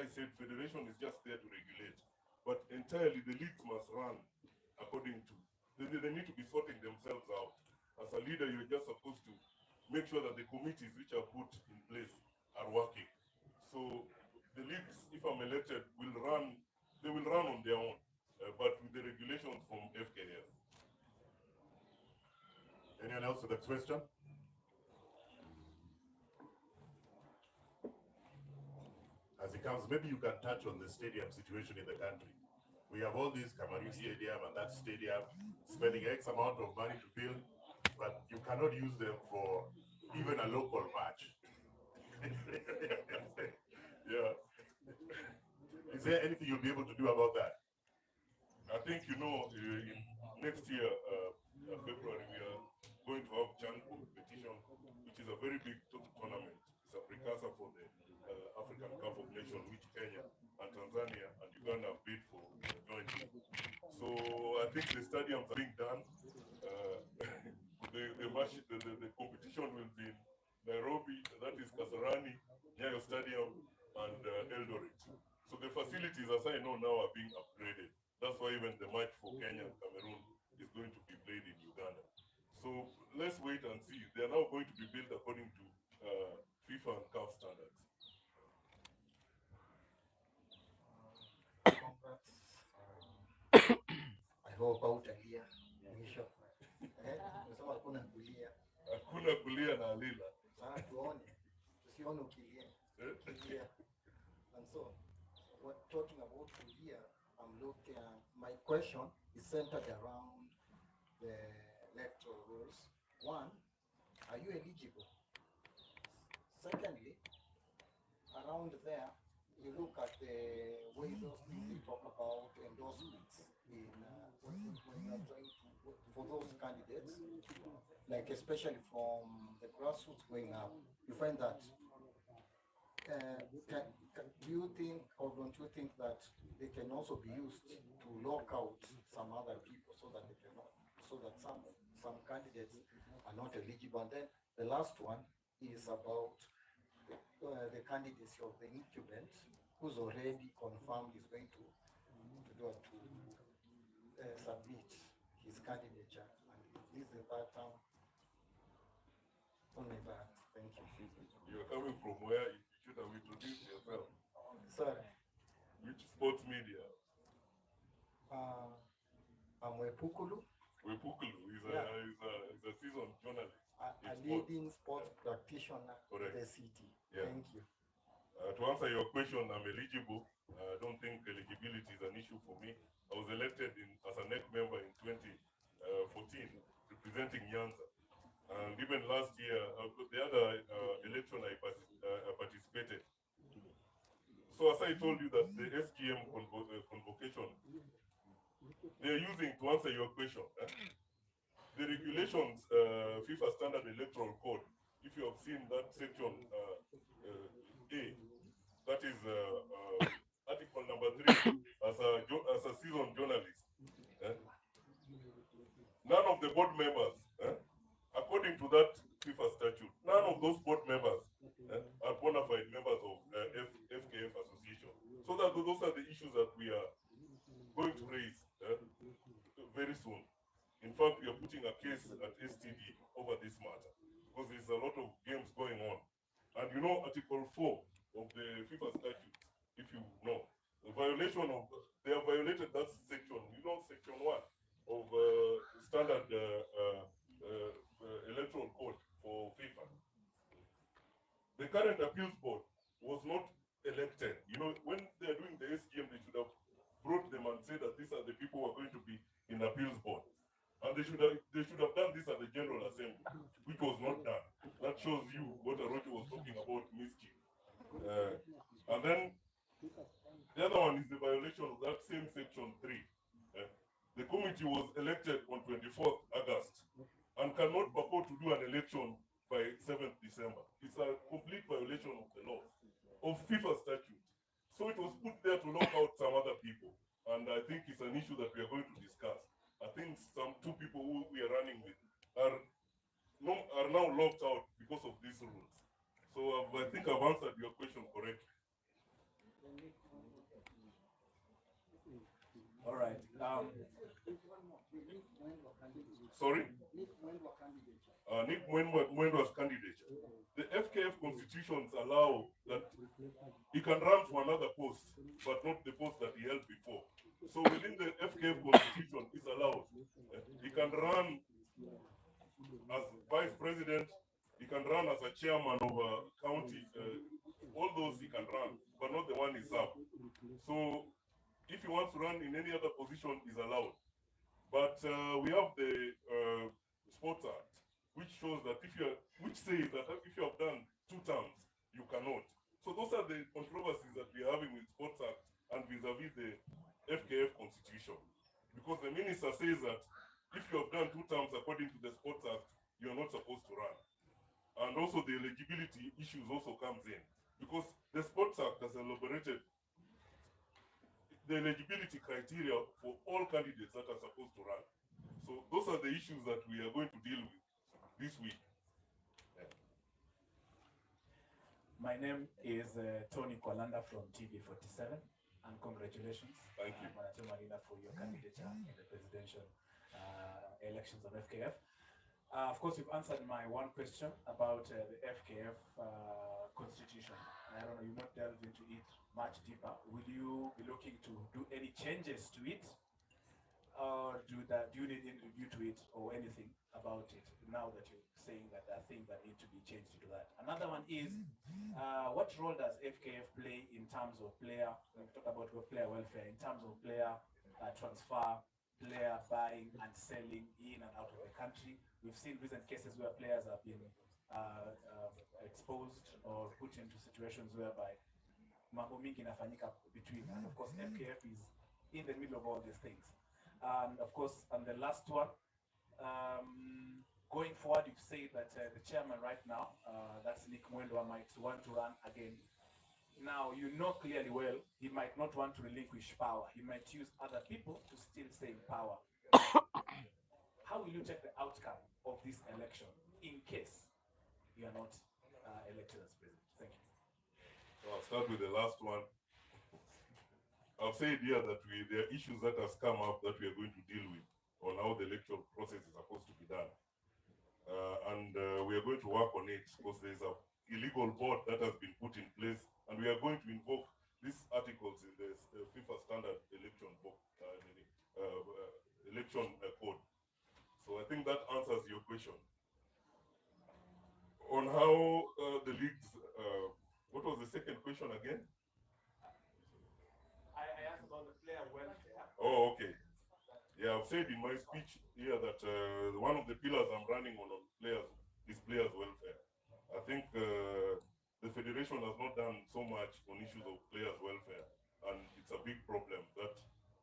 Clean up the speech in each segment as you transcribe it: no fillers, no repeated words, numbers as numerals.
I said, federation is just there to regulate, but entirely the leagues must run according to, they need to be sorting themselves out. As a leader, you're just supposed to make sure that the committees which are put in place are working. So the leagues, if I'm elected, will run, they will run on their own, but with the regulations from FKF. Anyone else with a question? As it comes, maybe you can touch on the stadium situation in the country. We have all these Kamaru Stadium and that stadium spending X amount of money to build, but you cannot use them for even a local match. Yeah. Is there anything you'll be able to do about that? I think, you know, next year, February, we are going to have Chan competition, which is a very big tournament. It's a precursor for the African Cup of Nations, which Kenya and Tanzania and Uganda have bid for jointly. So I think the stadiums are being done. The competition will be in Nairobi, that is Kasarani, Nyayo Stadium, and Eldoret. So the facilities, as I know now, are being upgraded. That's why even the match for Kenya and Cameroon is going to be played in Uganda. So let's wait and see. They are now going to be built according to FIFA and CAF standards. I hope hautalia mwisho. Unasema hakuna kulia. Hakuna kulia na Alila. Tuone. Tusione ukilia. Kulia. And so, when talking about kulia, I'm looking my question is centered around the electoral rules. One, are you eligible? Secondly, around there, you look at the way those things they talk about endorsements in when you're trying to for those candidates, like especially from the grassroots going up, you find that do you think or don't you think that they can also be used to lock out some other people so that they cannot, so that some candidates are not eligible? And then the last one is about the candidacy of the incumbent who's already confirmed is going to submit his candidature, and this is the third term. Only that. Thank you. You're coming from where? You should have introduced yourself. Sorry. Which sports media? I'm Wepukulu. Wepukulu is a seasoned journalist. A leading sports practitioner in the city. Yeah. Thank you. To answer your question, I'm eligible. I don't think eligibility is an issue for me. I was elected as a NEC member in 2014, representing Nyanza. And even last year, the other election I participated. So as I told you that the SGM convocation, they're using, to answer your question, the regulations, FIFA Standard Electoral Code, if you have seen that section A, that is article number 3, as a seasoned journalist, none of the board members, according to that FIFA statute, none of those board members are bona fide members of FKF association. So that those are the issues that we are going to raise very soon. In fact, we are putting a case at STD over this matter because there's a lot of games going on. And you know, Article 4 of the FIFA statute, if you know, the violation of, they have violated that section, you know, section 1 of standard electoral code for FIFA. The current appeals board was not elected. You know, when they are doing the SGM, they should have brought them and said that these are the people who are going to be in the appeals board. And they should have done this at the General Assembly, which was not done. That shows you what Arocho was talking about, mischief. And then the other one is the violation of that same section 3. The committee was elected on 24th August and cannot purport to do an election by 7th December. It's a complete violation of the law, of FIFA statute. So it was put there to lock out some other people. And I think it's an issue that we are going to discuss. I think some 2 people who we are running with are now locked out because of these rules. So I think I've answered your question correctly. constitutions allow that he can run for another post, but not the post that he held before. So within the FKF constitution, it's allowed. He can run as vice president, he can run as a chairman of a county, all those he can run, but not the one he served. So if he wants to run in any other position, is allowed. But we have the Sports Act, which shows that which says that if you have done 2 terms, you cannot. So those are the controversies that we are having with Sports Act and vis-a-vis the FKF constitution. Because the minister says that if you have done 2 terms according to the Sports Act, you are not supposed to run. And also the eligibility issues also comes in. Because the Sports Act has elaborated the eligibility criteria for all candidates that are supposed to run. So those are the issues that we are going to deal with this week. Yeah. My name is Tony Kwalanda from TV47, and congratulations, Thank you, Tom Alila, for your candidature in the presidential elections of FKF. Of course, you've answered my one question about the FKF constitution. I don't know, you might delve into it much deeper. Will you be looking to do any changes to it? Or do you need any review to it or anything about it now that you're saying that there are things that need to be changed to that? Another one is, what role does FKF play in terms of player, when we talk about player welfare, in terms of player transfer, player buying and selling in and out of the country? We've seen recent cases where players have been exposed or put into situations whereby mambo mingi inafanyika between, and of course FKF is in the middle of all these things. And of course, and the last one, going forward, you've said that the chairman right now, that's Nick Mwendwa, might want to run again. Now, you know clearly well, he might not want to relinquish power. He might use other people to still stay in power. How will you take the outcome of this election in case you are not elected as president? Thank you. So I'll start with the last one. I've said here that there are issues that has come up that we are going to deal with on how the electoral process is supposed to be done. And we are going to work on it because there's an illegal board that has been put in place, and we are going to invoke these articles in the FIFA standard election book, election code. So I think that answers your question. On how the leagues, what was the second question again? I asked about the player welfare. Oh, okay. Yeah, I've said in my speech here that one of the pillars I'm running on players is players' welfare. I think the federation has not done so much on issues of players' welfare, and it's a big problem that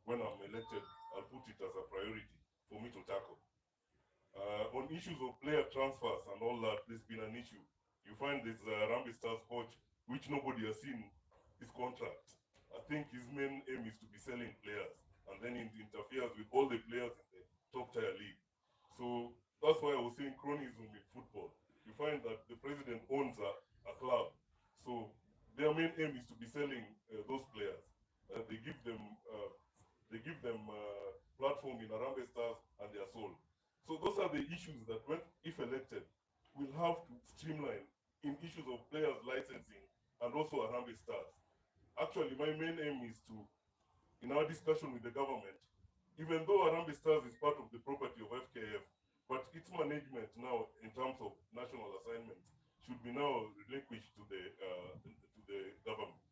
when I'm elected, I'll put it as a priority for me to tackle. On issues of player transfers and all that, there's been an issue. You find this Rambi Stars coach, which nobody has seen his contract. I think his main aim is to be selling players, and then it interferes with all the players in the top tier league. So that's why I was saying cronyism in football. You find that the president owns a club, so their main aim is to be selling those players. They give them platform in Arambe Stars and they are sold. So those are the issues that, when if elected, we'll have to streamline in issues of players licensing and also Arambe Stars. Actually, my main aim is to, in our discussion with the government, even though Arambe Stars is part of the property of FKF, but its management now, in terms of national assignment, should be now relinquished to the government,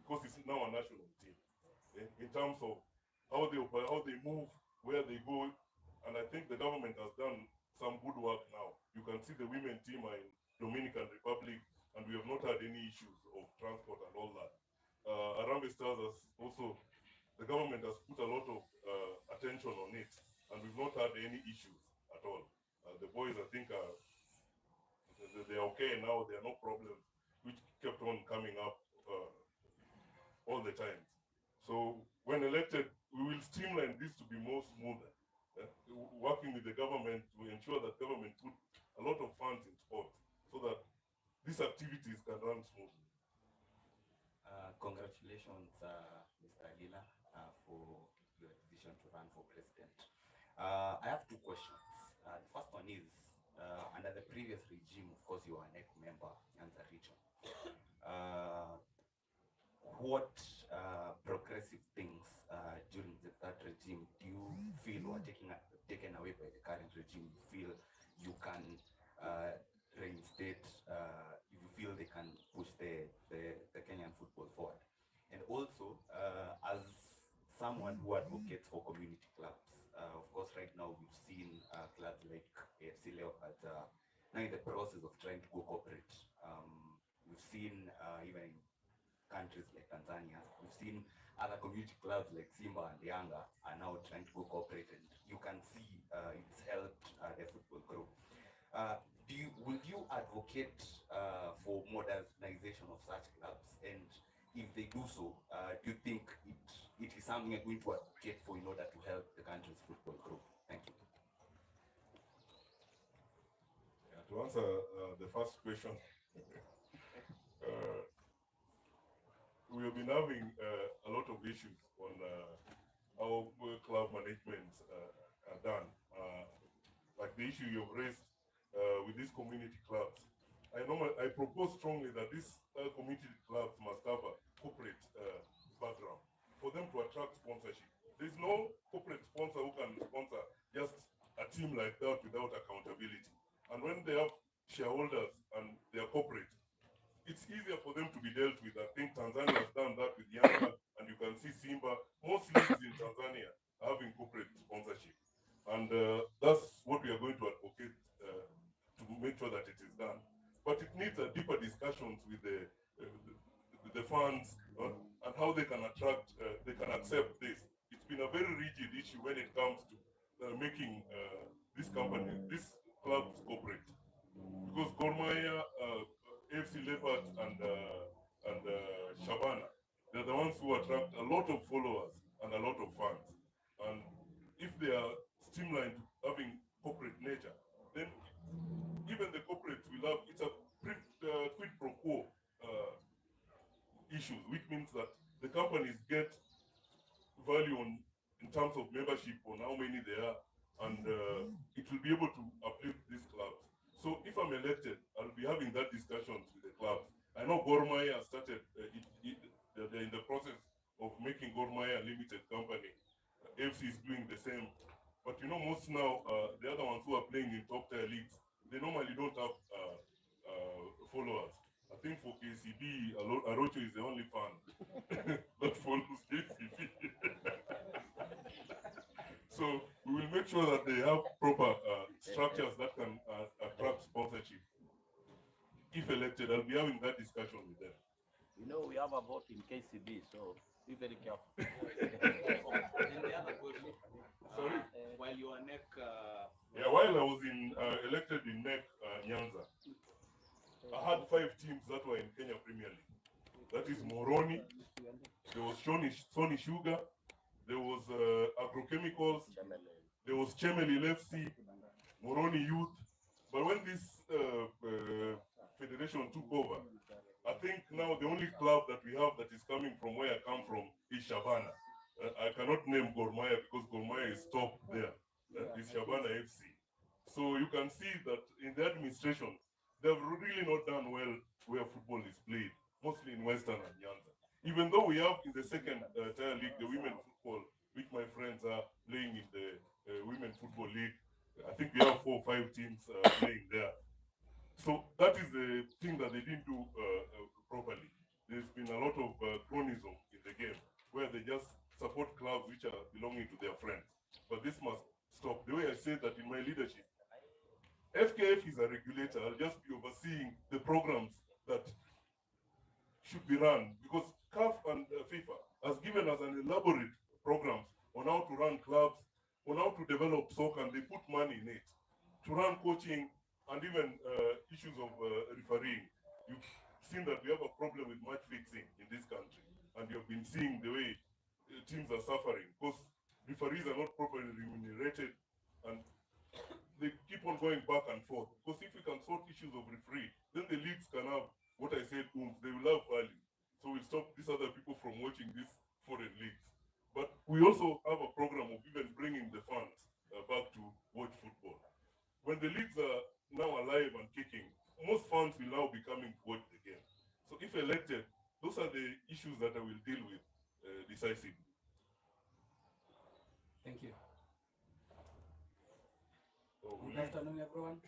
because it's now a national team. In terms of how they move, where they go, and I think the government has done some good work now. You can see the women team are in Dominican Republic, and we have not had any issues of transport and all that. Arambe Stars has also, the government has put a lot of attention on it, and we've not had any issues at all. The boys, I think, they're okay now. There are no problems, which kept on coming up all the time. So when elected, we will streamline this to be more smoother, working with the government to ensure that government put a lot of funds in sport so that these activities can run smoothly. Congratulations, Mr. Alila, for your decision to run for president. I have 2 questions. The first one is, under the previous regime, of course, you were a NEC member, Nyanza region. what progressive things during that regime do you feel were taken away by the current regime? You feel you can reinstate, you feel they can push the Kenyan football forward? And also, as someone who advocates for community clubs, of course, right now we've seen clubs like AFC Leopards now in the process of trying to go corporate. We've seen even in countries like Tanzania, we've seen other community clubs like Simba and Yanga are now trying to go corporate, and you can see it's helped their football grow. Will you advocate for modernization of such clubs? And if they do so, do you think it is something you're going to advocate for in order to help the country's football grow? Thank you. Yeah, to answer the first question, we have been having a lot of issues on how club management are done. Like the issue you've raised with these community clubs. I propose strongly that these community clubs must have a corporate background for them to attract sponsorship. There's no corporate sponsor who can sponsor just a team like that without accountability. And when they have shareholders and they are corporate, it's easier for them to be dealt with. I think Tanzania has done that with Yanga, and you can see Simba. Most leagues in Tanzania are having corporate sponsorship. And that's what we are going to advocate to make sure that it is done. But it needs a deeper discussions with the funds and how they can attract, they can accept this. It's been a very rigid issue when it comes to making this clubs corporate. Because Gor Mahia, AFC Leopards, and Shabana, they're the ones who attract a lot of followers and a lot of fans. And if they are streamlined having corporate nature, then even the corporates will have, it's a quid pro quo issues, which means that the companies get value in terms of membership on how many they are, and it will be able to uplift these clubs. So if I'm elected, I'll be having that discussions with the clubs. I know Gor Mahia started, they're in the process of making Gor Mahia a limited company. AFC is doing the same. But you know, most now, the other ones who are playing in top tier leagues, they normally don't have followers. I think for KCB, Arocho is the only fan that follows KCB. So we will make sure that they have proper structures that can attract sponsorship. If elected, I'll be having that discussion with them. You know, we have a vote in KCB, so be very careful. And the other question, Sorry? while you are NEC... yeah, while I was elected in NEC Nyanza, I had 5 teams that were in Kenya Premier League. That is Moroni, there was Sony Sugar, there was Agrochemicals, there was Chemelil FC, Moroni Youth. But when this federation took over, I think now the only club that we have that is coming from where I come from is Shabana. I cannot name Gor Mahia because Gor Mahia is top there. It's Shabana FC. So you can see that in the administration, they've really not done well where football is played, mostly in Western and Nyanza. Even though we have in the second tier league, the women football, which my friends are playing in the women football league. I think we have 4 or 5 teams playing there. So that is the thing that they didn't do properly. There's been a lot of chronism in the game where they just support clubs which are belonging to their friends. But this must stop. The way I said that in my leadership, FKF is a regulator. I'll just be overseeing the programs that should be run, because CAF and FIFA has given us an elaborate programs on how to run clubs, on how to develop soccer, and they put money in it to run coaching and even issues of refereeing. You've seen that we have a problem with match fixing in this country, and you've been seeing the way teams are suffering because referees are not properly remunerated, and they keep on going back and forth. Because if we can sort issues of referee, then the leagues can have what I said, they will have value. So we'll stop these other people from watching these foreign leagues. But we also have a program of even bringing the fans back to watch football. When the leagues are now alive and kicking, most fans will now be coming to watch the game. So if elected, those those are the issues that I will deal with decisively. Thank you. So Good afternoon, everyone.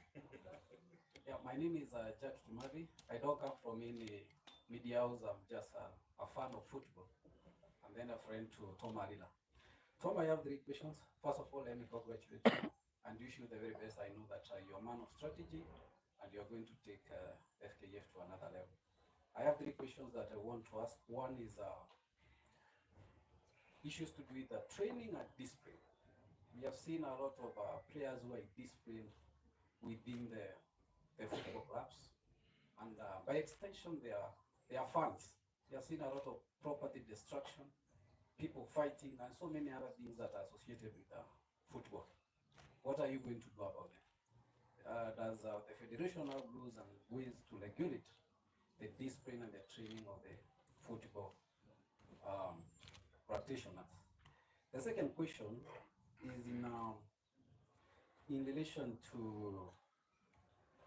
Yeah, my name is Jack Kimavi. I don't come from any media house. I'm just a fan of football, and then a friend to Tom Alila. Tom, I have 3 questions. First of all, let me congratulate you and wish you the very best. I know that you're a man of strategy and you're going to take FKF to another level. I have 3 questions that I want to ask. One is issues to do with training and discipline. We have seen a lot of players who are disciplined within the football clubs, and by extension, they are fans. We have seen a lot of property destruction, people fighting, and so many other things that are associated with football. What are you going to do about it? Does the federation have rules and ways to regulate the discipline and the training of the football practitioners? The second question is in relation to,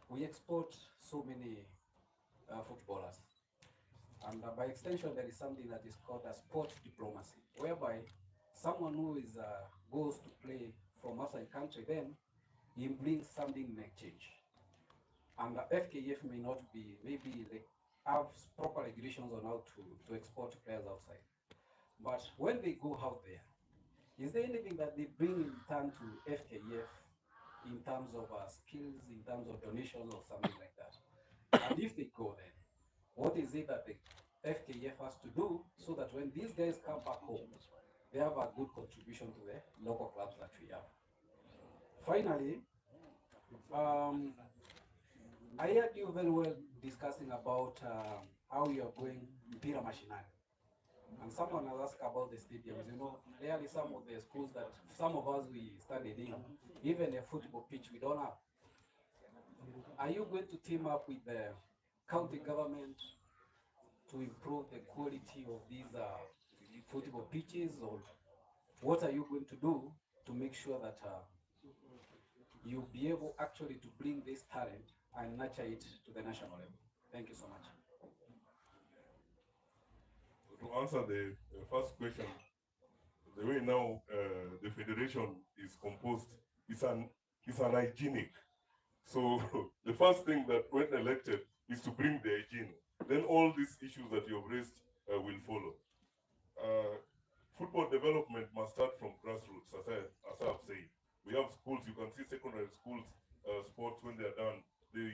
we export so many footballers, and by extension there is something that is called a sport diplomacy, whereby someone who is goes to play from outside country, then he brings something in exchange, and FKF may not be, maybe like have proper regulations on how to export players outside, but when they go out there, is there anything that they bring in return to FKF in terms of skills, in terms of donations or something like that? And if they go there, what is it that the FKF has to do so that when these guys come back home, they have a good contribution to the local clubs that we have? Finally, I heard you very well discussing about how you are going Mpira Mashinani. And someone has asked about the stadiums. You know, clearly some of the schools that some of us we studied in, even a football pitch we don't have. Are you going to team up with the county government to improve the quality of these football pitches, or what are you going to do to make sure that you'll be able actually to bring this talent and nurture it to the national level? Thank you so much. To answer the first question, the way now the federation is composed is hygienic. So the first thing that when elected is to bring the hygiene. Then all these issues that you have raised will follow. Football development must start from grassroots, as I have said. We have schools, you can see secondary schools, sports when they are done, they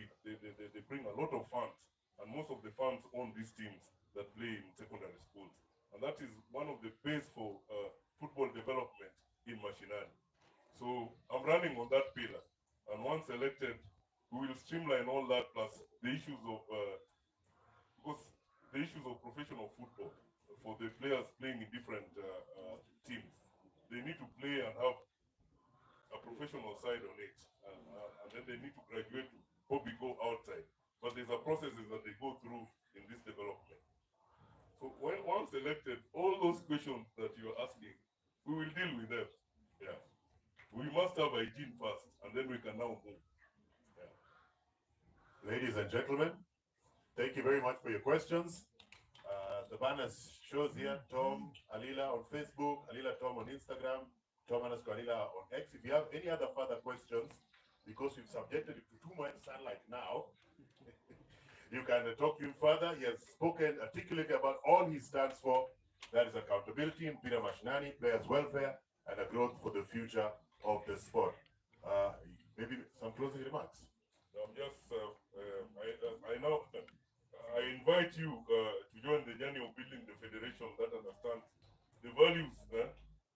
bring a lot of funds, and most of the funds own these teams that play in secondary schools. And that is one of the base for football development in Mashinani. So I'm running on that pillar. And once elected, we will streamline all that, plus the issues of, because the issues of professional football for the players playing in different teams. They need to play and have a professional side on it. And then they need to graduate to probably go outside. But there's a processes that they go through in this development. So once elected, all those questions that you're asking, we will deal with them. Yeah. We must have hygiene first, and then we can now move. Yeah. Ladies and gentlemen, thank you very much for your questions. The banner shows here Tom Alila on Facebook, Alila Tom on Instagram, Tom_Alila on X. If you have any other further questions, because we've subjected it to too much sunlight now, you can talk to him further. He has spoken articulately about all he stands for. That is accountability in Mpira Mashinani, players' welfare, and a growth for the future of the sport. Maybe some closing remarks. I'm just, I invite you to join the journey of building the federation that understands the values,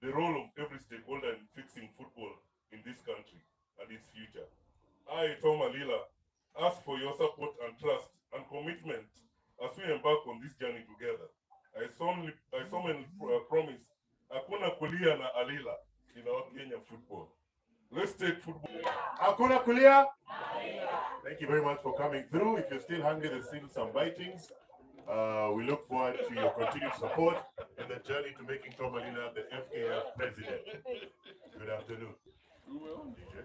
the role of every stakeholder in fixing football in this country and its future. I, Tom Alila, ask for your support and trust and commitment as we embark on this journey together. I solemnly promise, hakuna kulia na Alila in our Kenya football. Let's take football. Hakuna kulia. Thank you very much for coming through. If you're still hungry, there's still some bitings. We look forward to your continued support in the journey to making Tom Alila the FKF president. Good afternoon. DJ.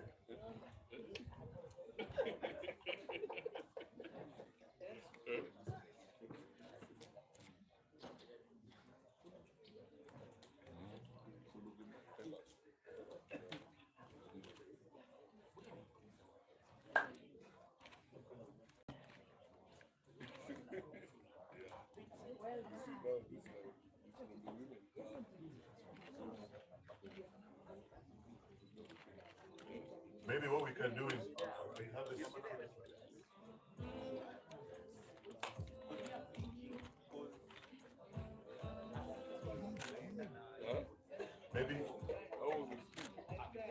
Maybe what we can do is we have this. Maybe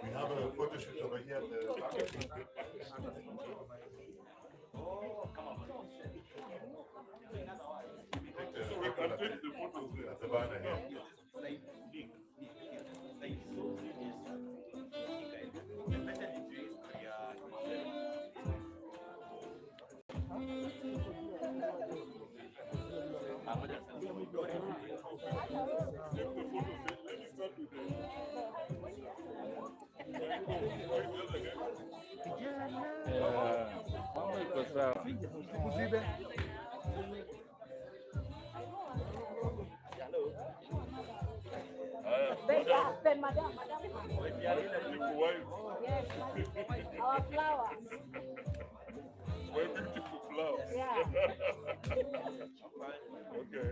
we have a photo shoot over here. So we can take the photos there. At the banner here. Mambo iko sawa. Madam. Yes, our flower. We're beautiful flowers. Yeah. Okay.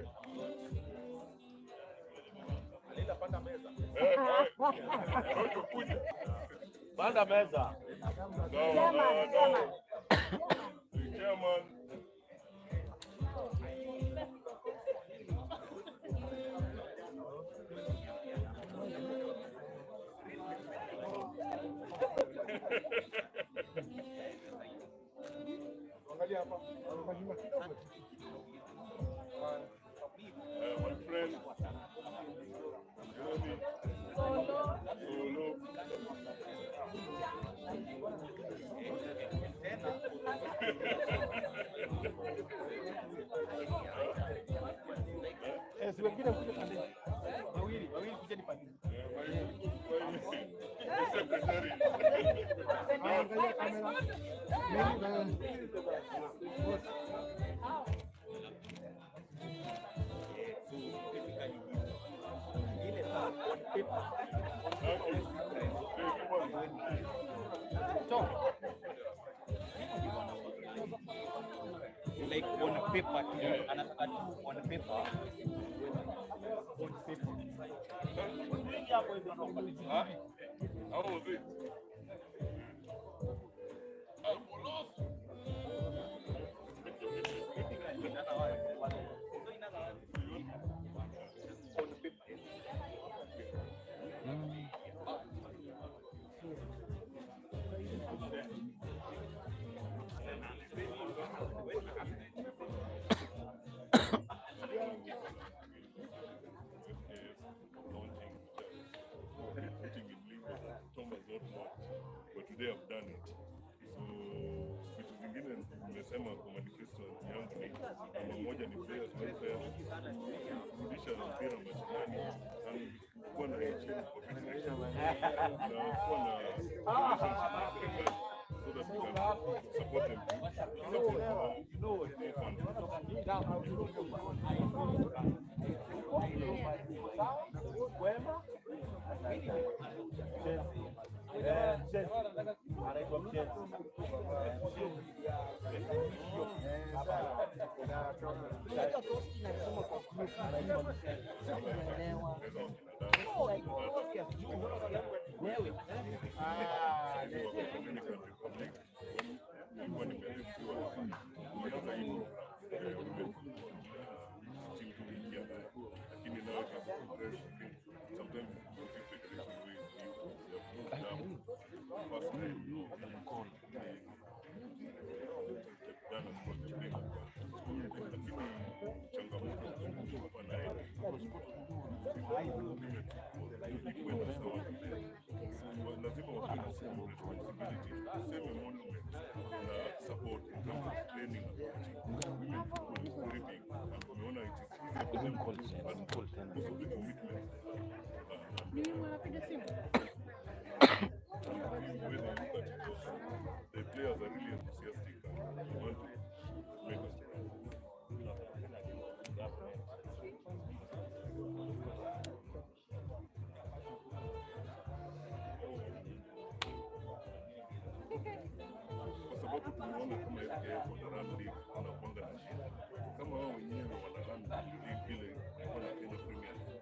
Panda meza. Chairman. My friend, Solo. Like on paper, on paper. How was it? But today I've done it. So vitu vingine nimesema kwa manifesto yangu ni namba moja ni players welfare, kurudisha mpira mashinani, kuwa na nchi kwa federation na kuwa na relationship so that we can support them. The players are really enthusiastic and want to make us kwa sababu tunaona kama FKF wanarun league wanakuanga na shida. Kama wao wenyewe wanarun league ile wana Kenya Premier